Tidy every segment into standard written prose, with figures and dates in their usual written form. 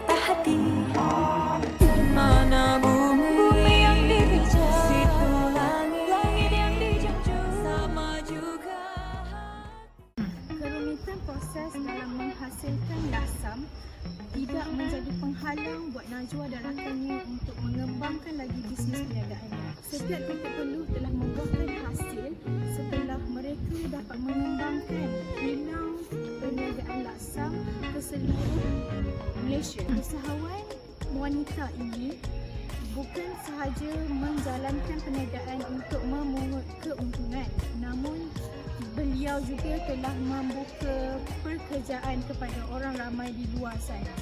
patah hati. Mana bumi yang dipijak, situ langit yang dijunjung, sama juga. Kerumitan proses dalam menghasilkan lasam tidak menjadi penghalang buat Najwa dan rakannya untuk mengembangkan lagi bisnes perniagaannya. Setiap titik peluh telah membuahkan hasil setelah mereka dapat mengembangkan kilang perniagaan laksam ke seluruh Malaysia. Usahawan wanita ini bukan sahaja menjalankan perniagaan untuk memungut keuntungan, namun beliau juga telah membuka pekerjaan kepada orang ramai di luar sana.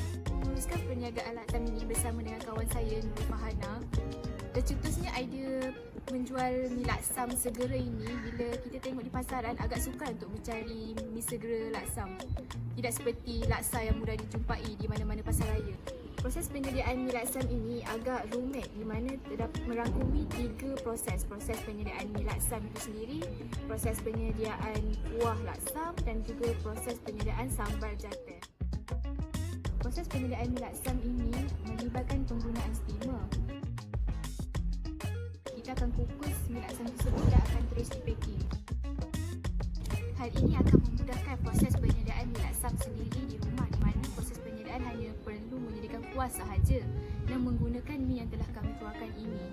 Meneruskan perniagaan laksam ini bersama dengan kawan saya Nurul Fahana. Tercetusnya idea menjual mi laksam segera ini bila kita tengok di pasaran agak sukar untuk mencari mi segera laksam. Tidak seperti laksa yang mudah dijumpai di mana-mana pasar raya. Proses penyediaan mi laksam ini agak rumit di mana terdapat merangkumi 3 proses. Proses penyediaan mi laksam itu sendiri, proses penyediaan kuah laksam dan juga proses penyediaan sambal jata. Proses penyediaan mi laksam ini melibatkan penggunaan steamer. Kita akan kukus mi laksam tersebut dan akan terus dipacking. Hal ini akan memudahkan proses penyediaan mi laksam sendiri di rumah di mana proses penyediaan hanya perlu menyediakan kuah sahaja dan menggunakan mi yang telah kami keluarkan ini.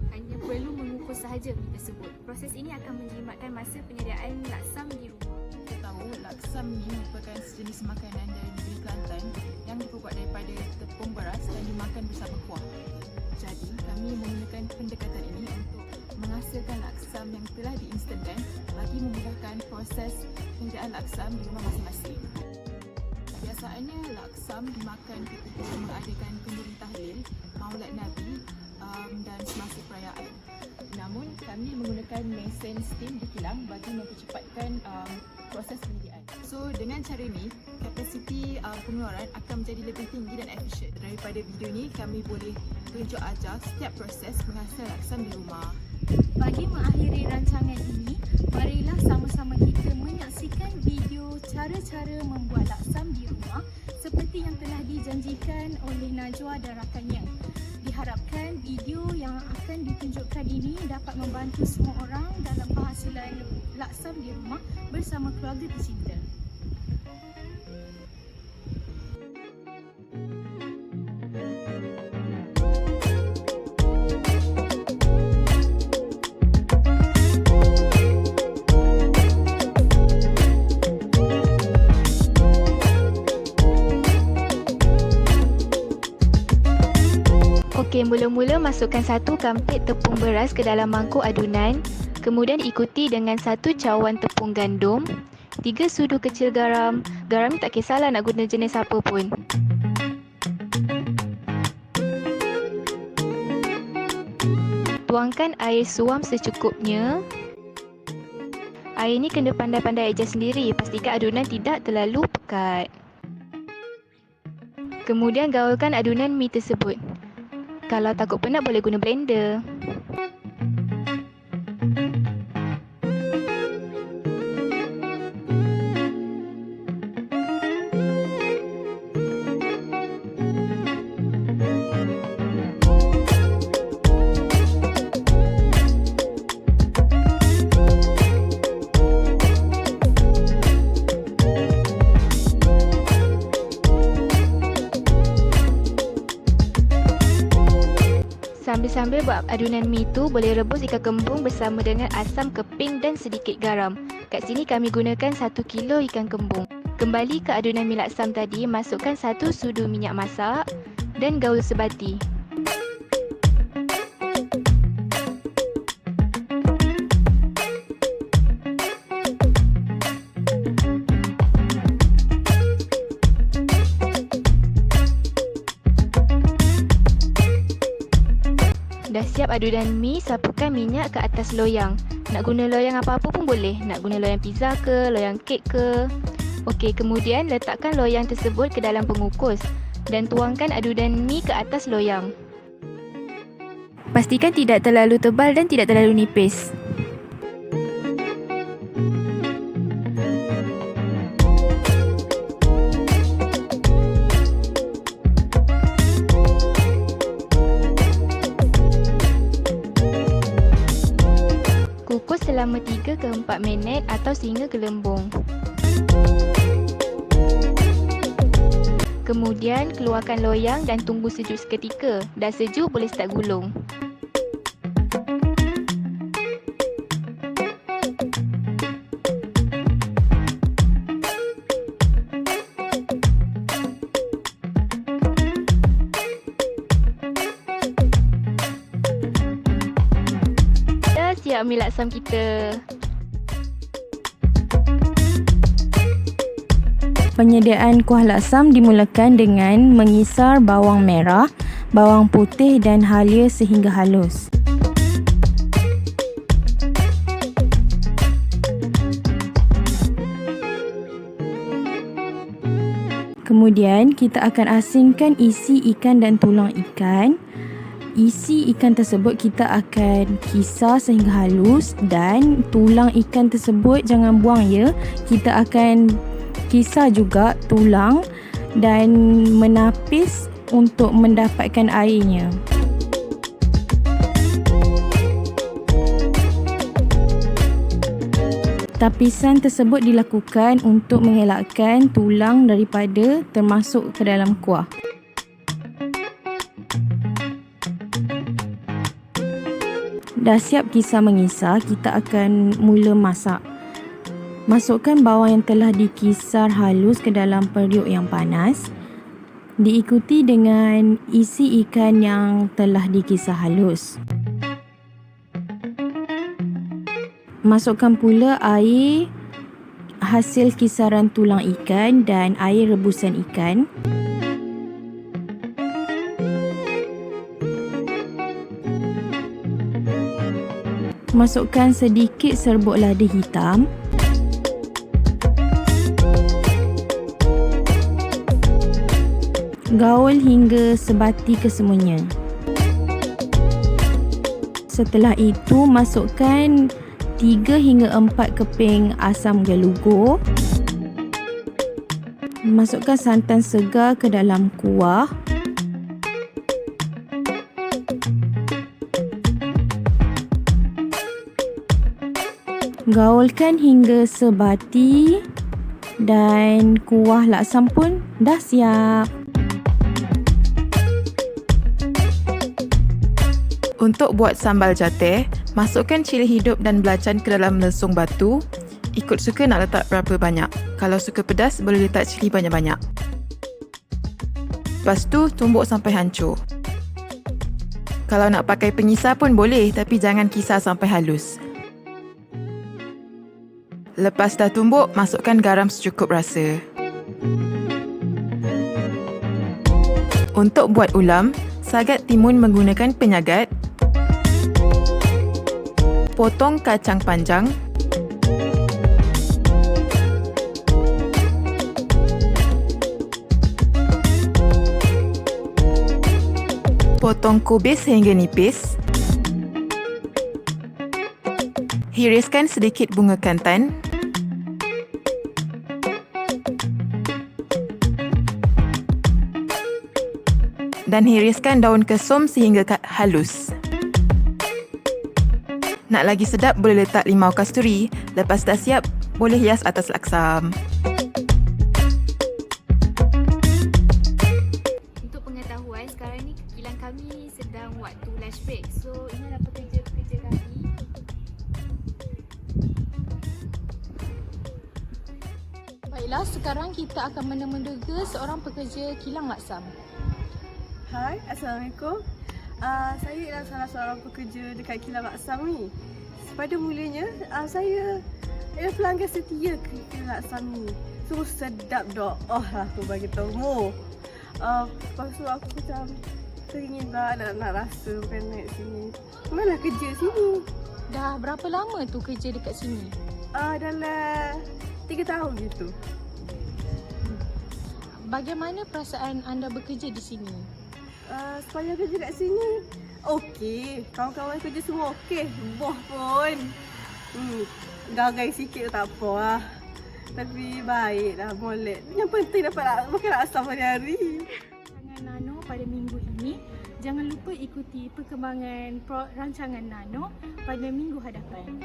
Hanya perlu mengukus sahaja mi tersebut. Proses ini akan menjimatkan masa penyediaan mi laksam di rumah. Kita tahu laksam ni merupakan sejenis makanan dari negeri Kelantan yang dibuat daripada tepung beras dan dimakan bersama kuah. Jadi, kami menggunakan pendekatan ini untuk menghasilkan laksam yang telah diinstankan bagi memudahkan proses penyediaan laksam di rumah masing-masing. Biasanya laksam dimakan ketika mengadakan kenduri tahlil, maulid Nabi dan semasa perayaan. Namun, kami menggunakan mesin steam di kilang bagi mempercepatkan proses penyediaan. So, dengan cara ini, kapasiti pengeluaran akan menjadi lebih tinggi dan efisien. Daripada video ni, kami boleh tunjuk ajar setiap proses menghasilkan laksam di rumah. Bagi mengakhiri rancangan ini, marilah sama-sama kita menyaksikan video cara-cara membuat laksam di rumah seperti yang telah dijanjikan oleh Najwa dan rakannya. Diharapkan video yang akan ditunjukkan ini dapat membantu semua orang dalam penghasilan laksam di rumah bersama keluarga tercinta. Okey, mula-mula masukkan 1 kampit tepung beras ke dalam mangkuk adunan. Kemudian ikuti dengan 1 cawan tepung gandum, 3 sudu kecil garam. Garam ni tak kisahlah nak guna jenis apa pun. Tuangkan air suam secukupnya. Air ni kena pandai-pandai adjust sendiri. Pastikan adunan tidak terlalu pekat. Kemudian gaulkan adunan mi tersebut. Kalau takut penat boleh guna blender. Sambil-sambil buat adunan mi tu, boleh rebus ikan kembung bersama dengan asam keping dan sedikit garam. Kat sini kami gunakan 1 kilo ikan kembung. Kembali ke adunan mi laksam tadi, masukkan 1 sudu minyak masak dan gaul sebati. Dah siap adunan mi, sapukan minyak ke atas loyang. Nak guna loyang apa-apa pun boleh. Nak guna loyang pizza ke, loyang kek ke. Okey, kemudian letakkan loyang tersebut ke dalam pengukus dan tuangkan adunan mi ke atas loyang. Pastikan tidak terlalu tebal dan tidak terlalu nipis. 3 ke 4 minit atau sehingga gelembung. Kemudian keluarkan loyang dan tunggu sejuk seketika. Dah sejuk boleh start gulung. Dah siap mi laksam kita. Penyediaan kuah laksam dimulakan dengan mengisar bawang merah, bawang putih dan halia sehingga halus. Kemudian kita akan asingkan isi ikan dan tulang ikan. Isi ikan tersebut kita akan kisar sehingga halus dan tulang ikan tersebut jangan buang ya. Kita akan kisar juga tulang dan menapis untuk mendapatkan airnya. Tapisan tersebut dilakukan untuk mengelakkan tulang daripada termasuk ke dalam kuah. Dah siap kisar mengisar, kita akan mula masak. Masukkan bawang yang telah dikisar halus ke dalam periuk yang panas. Diikuti dengan isi ikan yang telah dikisar halus. Masukkan pula air hasil kisaran tulang ikan dan air rebusan ikan. Masukkan sedikit serbuk lada hitam. Gaul hingga sebati kesemuanya. Setelah itu, masukkan 3 hingga 4 keping asam gelugur. Masukkan santan segar ke dalam kuah. Gaulkan hingga sebati dan kuah laksam pun dah siap. Untuk buat sambal jateh, masukkan cili hidup dan belacan ke dalam lesung batu. Ikut suka nak letak berapa banyak. Kalau suka pedas, boleh letak cili banyak-banyak. Lepas tu, tumbuk sampai hancur. Kalau nak pakai pengisar pun boleh, tapi jangan kisar sampai halus. Lepas dah tumbuk, masukkan garam secukup rasa. Untuk buat ulam, sagat timun menggunakan penyagat. Potong kacang panjang. Potong kubis hingga nipis. Hiriskan sedikit bunga kantan. Dan hiriskan daun kesum sehingga halus. Nak lagi sedap, boleh letak limau kasturi. Lepas dah siap, boleh hias atas laksam. Untuk pengetahuan, sekarang ni kilang kami sedang waktu lunch break. So, ini adalah pekerja-pekerja kami. Baiklah, sekarang kita akan menemukan seorang pekerja kilang laksam. Hai, Assalamualaikum. Saya ialah salah seorang pekerja dekat kilang laksam ni. Pada mulanya, saya ialah pelanggan setia ke kilang laksam ni. Sungguh sedap doh lah aku bagi tahu. Lepas tu aku macam teringin tak nak rasa bukan naik sini. Malah kerja sini. Dah berapa lama tu kerja dekat sini? Dalam 3 tahun gitu. Bagaimana perasaan anda bekerja di sini? Sepanjang kerja kat sini okey, kawan-kawan kerja semua okey. Boh pun gagai sikit tak apa lah. Tapi baik lah, molek. Yang penting dapat makan laksam hari-hari. Rancangan Nano pada minggu ini. Jangan lupa ikuti perkembangan rancangan Nano pada minggu hadapan.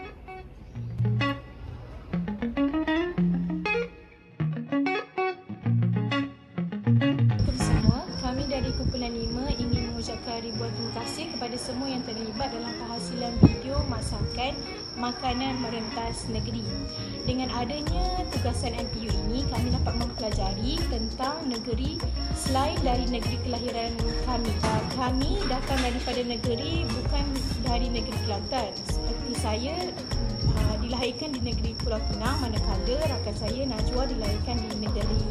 3.5 ingin mengucapkan ribuan terima kasih kepada semua yang terlibat dalam penghasilan video masakan makanan merentas negeri. Dengan adanya tugasan MPU ini, kami dapat mempelajari tentang negeri selain dari negeri kelahiran kami. Kami datang daripada negeri bukan dari negeri Kelantan. Seperti saya dilahirkan di negeri Pulau Pinang, manakala rakan saya Najwa dilahirkan di negeri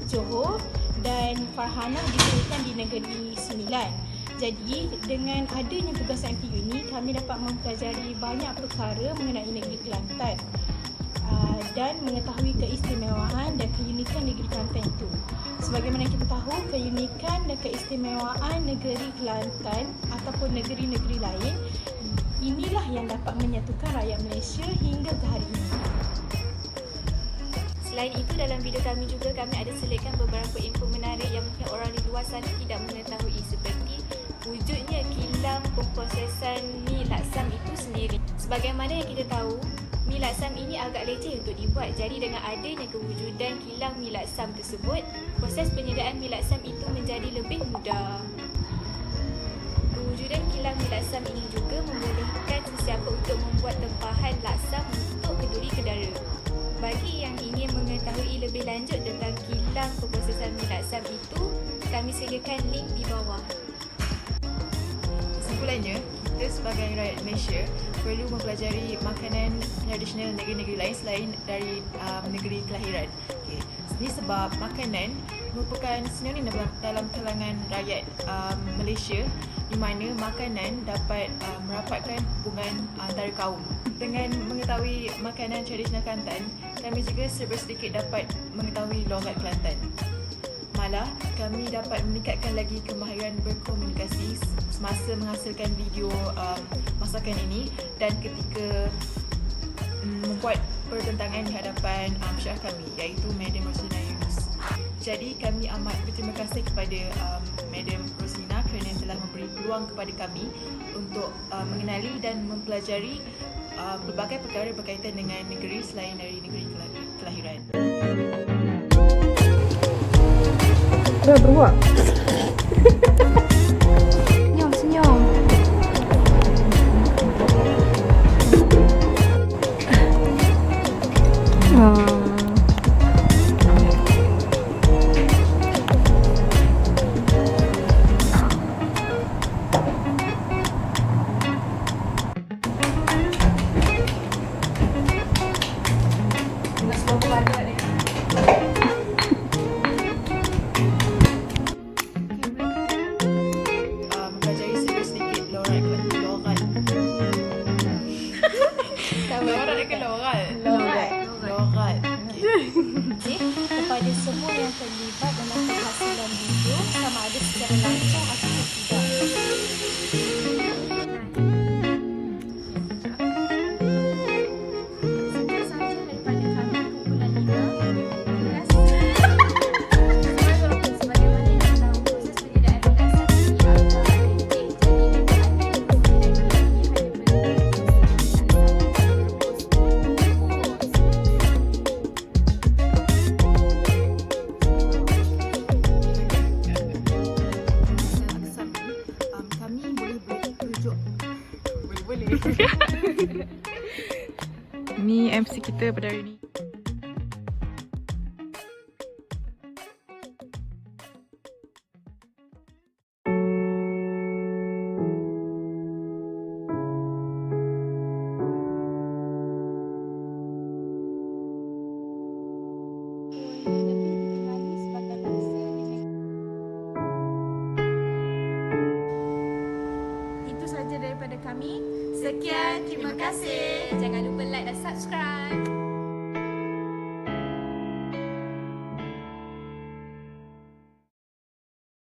Johor dan Farhana dilahirkan di negeri Sembilan. Jadi dengan adanya tugas MPU ini, kami dapat mempelajari banyak perkara mengenai negeri Kelantan dan mengetahui keistimewaan dan keunikan negeri Kelantan itu. Sebagaimana kita tahu, keunikan dan keistimewaan negeri Kelantan ataupun negeri-negeri lain, inilah yang dapat menyatukan rakyat Malaysia hingga ke hari ini. Selain itu, dalam video kami juga kami ada selitkan beberapa info menarik yang mungkin orang di luar sana tidak mengetahui, seperti wujudnya kilang pemprosesan mi laksam itu sendiri. Sebagaimana yang kita tahu, mi laksam ini agak leceh untuk dibuat. Jadi dengan adanya kewujudan kilang mi laksam tersebut, proses penyediaan mi laksam itu menjadi lebih mudah. Kewujudan kilang mi laksam ini juga membolehkan sesiapa untuk membuat tempahan laksam untuk kenduri kedara. Bagi yang ingin mengetahui lebih lanjut tentang kilang pemprosesan mi laksam itu, kami sediakan link di bawah. Kesimpulannya, kita sebagai rakyat Malaysia perlu mempelajari makanan tradisional negeri-negeri lain selain dari negeri kelahiran. Okay. Ini sebab makanan merupakan sinonim dalam kalangan rakyat Malaysia, di mana makanan dapat merapatkan hubungan antara kaum. Dengan mengetahui makanan tradisional Kelantan, kami juga sedikit dapat mengetahui logat Kelantan. Malah, kami dapat meningkatkan lagi kemahiran berkomunikasi semasa menghasilkan video masakan ini dan ketika membuat pertentangan di hadapan syarah kami, iaitu Madam Roslina Yunus. Jadi kami amat berterima kasih kepada Madam Roslina kerana telah memberi peluang kepada kami untuk mengenali dan mempelajari berbagai perkara berkaitan dengan negeri selain dari negeri kelahiran. Beruak. Senyum, senyum. Mempelajari sedikit logat. Logat. Okay. Kepada semua yang terlibat dalam penghasilan video, sama ada secara langsung atau tidak. Sekian sahaja daripada kami kumpulan 5. Sebagaimana yang kita tahu, proses penyediaan mi laksam ini agak leceh. Jadi dengan adanya kewujudan kilang ini hanya memerlukan proses mi laksam Kami boleh rujuk. Boleh. Ni MC kita pada hari ni. Itu sahaja daripada kami. Sekian, terima kasih. Jangan lupa like dan subscribe.